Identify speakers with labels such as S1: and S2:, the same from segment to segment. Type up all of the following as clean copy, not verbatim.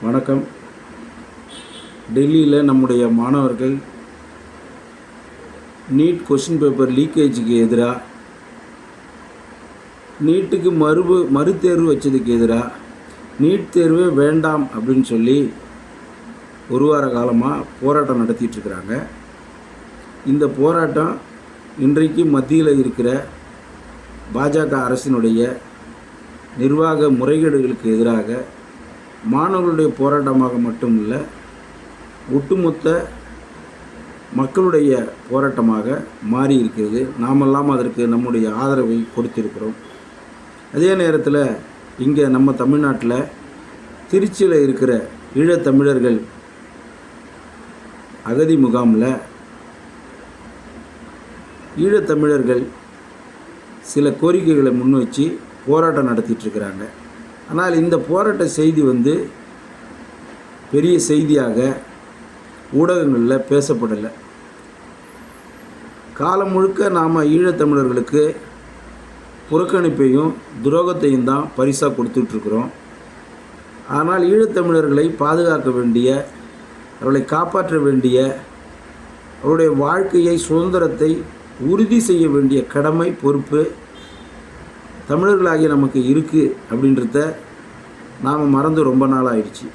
S1: வணக்கம். டெல்லியில் நம்முடைய மாணவர்கள் நீட் கொஸ்டின் பேப்பர் லீக்கேஜுக்கு எதிராக, நீட்டுக்கு மறுதேர்வு வச்சதுக்கு எதிராக, நீட் தேர்வே வேண்டாம் அப்படின்னு சொல்லி ஒரு வார காலமாக போராட்டம் நடத்திட்டுருக்குறாங்க. இந்த போராட்டம் இன்றைக்கு மத்தியில் இருக்கிற பாஜக அரசினுடைய நிர்வாக முறைகேடுகளுக்கு எதிராக மாணவர்களுடைய போராட்டமாக மட்டும் இல்லை, ஒட்டுமொத்த மக்களுடைய போராட்டமாக மாறி இருக்கிறது. நாமெல்லாம் அதற்கு நம்முடைய ஆதரவை கொடுத்திருக்கிறோம். அதே நேரத்தில் இங்கே நம்ம தமிழ்நாட்டில் திருச்சியில் இருக்கிற ஈழத்தமிழர்கள் அகதி முகாமில் ஈழத்தமிழர்கள் சில கோரிக்கைகளை முன் வச்சு போராட்டம் நடத்திட்டுருக்கிறாங்க. ஆனால் இந்த போராட்ட செய்தி பெரிய செய்தியாக ஊடகங்களில் பேசப்படலை. காலம் முழுக்க நாம் ஈழத்தமிழர்களுக்கு புறக்கணிப்பையும் துரோகத்தையும் தான் பரிசாக கொடுத்துட்ருக்குறோம். ஆனால் ஈழத்தமிழர்களை பாதுகாக்க வேண்டிய, அவர்களை காப்பாற்ற வேண்டிய, அவருடைய வாழ்க்கையை, சுதந்திரத்தை உறுதி செய்ய வேண்டிய கடமை, பொறுப்பு தமிழர்களாகிய நமக்கு இருக்குது அப்படின்றத நாம் மறந்து ரொம்ப நாள் ஆயிடுச்சு.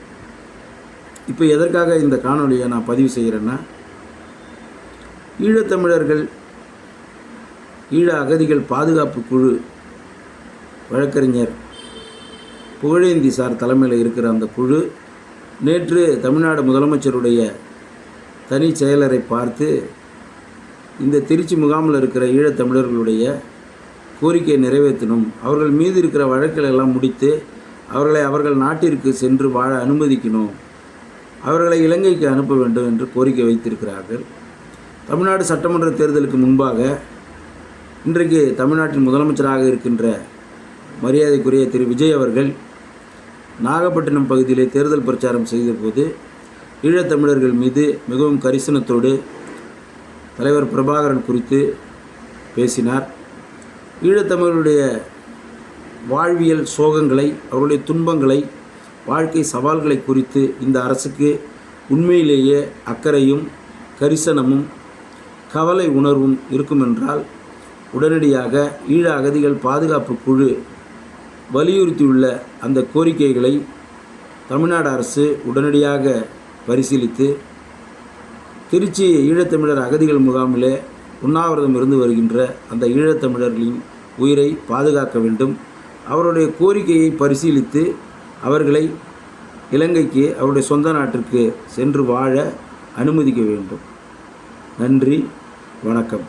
S1: இப்போ எதற்காக இந்த காணொலியை நான் பதிவு செய்கிறேன்னா, ஈழத்தமிழர்கள் ஈழ அகதிகள் பாதுகாப்பு குழு வழக்கறிஞர் புகழேந்தி சார் தலைமையில் இருக்கிற அந்த குழு நேற்று தமிழ்நாடு முதலமைச்சருடைய தனி செயலரை பார்த்து இந்த திருச்சி முகாமில் இருக்கிற ஈழத்தமிழர்களுடைய கோரிக்கையை நிறைவேற்றணும், அவர்கள் மீது இருக்கிற வழக்குகள் எல்லாம் முடித்து அவர்களை அவர்கள் நாட்டிற்கு சென்று வாழ அனுமதிக்கணும், அவர்களை இலங்கைக்கு அனுப்ப வேண்டும் என்று கோரிக்கை வைத்திருக்கிறார்கள். தமிழ்நாடு சட்டமன்ற தேர்தலுக்கு முன்பாக இன்றைக்கு தமிழ்நாட்டின் முதலமைச்சராக இருக்கின்ற மரியாதைக்குரிய திரு விஜய் அவர்கள் நாகப்பட்டினம் பகுதியிலே தேர்தல் பிரச்சாரம் செய்தபோது ஈழத்தமிழர்கள் மீது மிகவும் கரிசனத்தோடு தலைவர் பிரபாகரன் குறித்து பேசினார். ஈழத்தமிழர்களுடைய வாழ்வியல் சோகங்களை, அவருடைய துன்பங்களை, வாழ்க்கை சவால்களை குறித்து இந்த அரசுக்கு உண்மையிலேயே அக்கறையும் கரிசனமும் கவலை உணர்வும் இருக்குமென்றால் உடனடியாக ஈழ அகதிகள் பாதுகாப்பு குழு வலியுறுத்தியுள்ள அந்த கோரிக்கைகளை தமிழ்நாடு அரசு உடனடியாக பரிசீலித்து திருச்சி ஈழத்தமிழர் அகதிகள் முகாமிலே உண்ணாவிரதம் இருந்து வருகின்ற அந்த ஈழத்தமிழர்களின் உயிரை பாதுகாக்க வேண்டும். அவருடைய கோரிக்கையை பரிசீலித்து அவர்களை இலங்கைக்கு, அவருடைய சொந்த நாட்டிற்கு சென்று வாழ அனுமதிக்க வேண்டும். நன்றி, வணக்கம்.